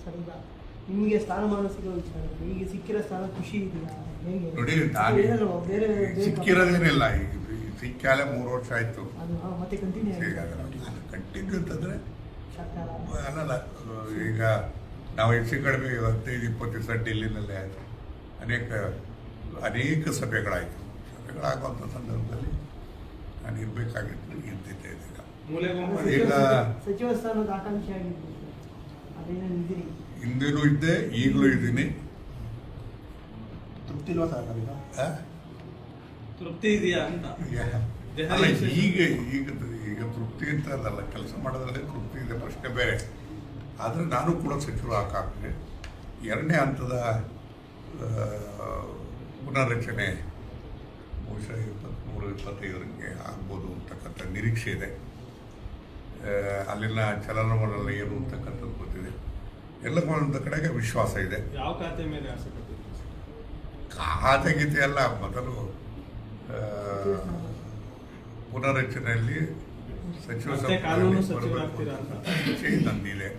Sir ಈಗ ನಿಮಗೆ ಸ್ಥಾನಮಾನ ಸಿಗೋ ವಿಚಾರ ಈಗ ಸಿಕ್ಕಿರೋ ಸ್ಥಾನ ಖುಷಿ ಇದೆಯಾ ಹೇಗೆ ನೋಡಿ ಬೇರೆ ಸಿಕ್ಕಿರೋದೇನಿಲ್ಲ, ಈಗ ಸಿಕ್ಕಾಲೆ 3 ವರ್ಷ ಆಯ್ತು. ಅದು ಮತ್ತೆ ಕಂಟಿನ್ಯೂ ಕಂಟಿನ್ಯೂ ಅಂತಂದ್ರೆ ಸರ್ಕಾರ ಅಲ್ಲಲ್ಲ, ಈಗ ನಾವು ಹೆಚ್ಚು ಕಡಿಮೆ 15-20 ದಿವಸ ಡೆಲ್ಲಿನಲ್ಲೇ ಆಯಿತು. ಅನೇಕ ಸಭೆಗಳಾಯಿತು. ಸಭೆಗಳಾಗುವಂಥ ಸಂದರ್ಭದಲ್ಲಿ ನಾನು ಇರಬೇಕಾಗಿತ್ತು, ಇದ್ದಿದ್ದೆ. ಈಗ ಸಚಿವ ಸ್ಥಾನದ ಆಕಾಂಕ್ಷಿ ಆಗಿದ್ದು ಅದೇನೇನು ಇದ್ದೀರಿ? ಹಿಂದೂ ಇದ್ದೆ, ಈಗಲೂ ಇದ್ದೀನಿ. ತೃಪ್ತಿ ಇಲ್ವಾ ಸರ್ ನಮಗೆ? ತೃಪ್ತಿ ಇದೆಯಾ ಅಂತ ಅಲ್ಲ, ಈಗ ತೃಪ್ತಿ ಅಂತ ಅದಲ್ಲ, ಕೆಲಸ ಮಾಡೋದ್ರಲ್ಲಿ ತೃಪ್ತಿ ಇದೆ, ಪ್ರಶ್ನೆ ಬೇರೆ. ಆದರೆ ನಾನು ಕೂಡ ಸಚಿವರು ಹಾಕಾಗ್ತದೆ. 2ನೇ ಹಂತದ ಪುನರ್ರಚನೆ ಬಹುಶಃ 23-25 ಆಗ್ಬೋದು ಅಂತಕ್ಕಂಥ ನಿರೀಕ್ಷೆ ಇದೆ. ಅಲ್ಲಿನ ಚಲನವಲನ ಏನು ಅಂತಕ್ಕಂಥದ್ದು ಗೊತ್ತಿದೆ. ಎಲ್ಲ ಒಂದು ಕಡೆಗೆ ವಿಶ್ವಾಸ ಇದೆ. ಯಾವ ಖಾತೆ ಮೇಲೆ ಆಸೆ ಪಟ್ಟಿದ್ದೀರಿ? ಖಾತೆ ಗೀತೆ ಎಲ್ಲ ಮೊದಲು ಪುನರ್ರಚನೆಯಲ್ಲಿ ಸಚಿವ ಕಾನೂನು ಸಚಿವರಾಗ್ತೀರಾ ಅಂತ ನಂದಿದೆ.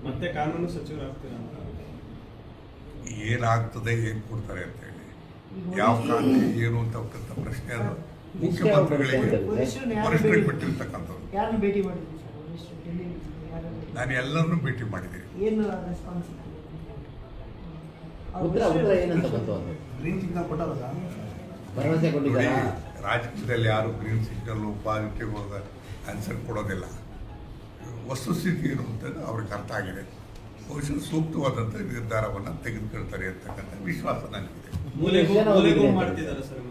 ಮತ್ತೆ ಕಾನೂನು ಸಚಿವರಾಗ್ತೀರಾ ಅಂತ ಏನಾಗ್ತದೆ, ಏನು ಕೊಡ್ತಾರೆ ಅಂತ ಹೇಳಿ, ಯಾವ ಖಾತೆ ಏನು ಅಂತಕ್ಕಂಥ ಪ್ರಶ್ನೆ ಅದು ಮುಖ್ಯಮಂತ್ರಿಗಳಿಗೆ ವರಿಷ್ಠರಿಗೆ ಬಿಟ್ಟಿರ್ತಕ್ಕಂಥದ್ದು. ಯಾರನ್ನು ಭೇಟಿ ಮಾಡಿದ್ರಿ ಸರ್ ವರಿಷ್ಠರು ಡೆಲ್ಲಿ? ನಾನು ಎಲ್ಲರನ್ನೂ ಭೇಟಿ ಮಾಡಿದ್ದೀನಿ. ಏನು ರೆಸ್ಪಾನ್ಸ್? ಏನಂತ ಬಂತು? ಗ್ರೀನ್ ಸಿಗ್ನಲ್ ಕೊಟ್ಟಾರ ಸರ್? ಭರವಸೆ ಕೊಟ್ಟಿದ್ದಾರೆ. ರಾಜಕೀಯದಲ್ಲಿ ಯಾರು ಗ್ರೀನ್ ಸಿಗ್ನಲ್ ಪಾಸಿಟಿವ್ ಆನ್ಸರ್ ಕೊಡೋದಿಲ್ಲ. ವಸ್ತುಸ್ಥಿತಿ ಏನು ಅಂತ ಅವ್ರಿಗೆ ಅರ್ಥ ಆಗಿದೆ. ಬಹುಶಃ ಸೂಕ್ತವಾದಂಥ ನಿರ್ಧಾರವನ್ನು ತೆಗೆದುಕೊಳ್ತಾರೆ ಅಂತಕ್ಕಂಥ ವಿಶ್ವಾಸ ನನಗಿದೆ. ಮಾಡ್ತಿದ್ದಾರೆ ಸರ್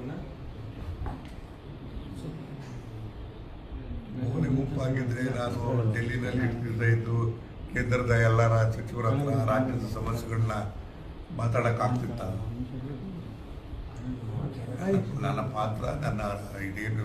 ಮೂಲೆ ಗುಂಪಾಗಿದ್ದರೆ ನಾನು ಡೆಲ್ಲಿನಲ್ಲಿ ಇದ್ದು ಕೇಂದ್ರದ ಎಲ್ಲ ಸಚಿವರ ಹತ್ರ ರಾಜ್ಯದ ಸಮಸ್ಯೆಗಳನ್ನ ಮಾತಾಡೋಕ್ಕಾಗ್ತಿತ್ತ? ನನ್ನ ಪಾತ್ರ, ನನ್ನ ಇದೇನು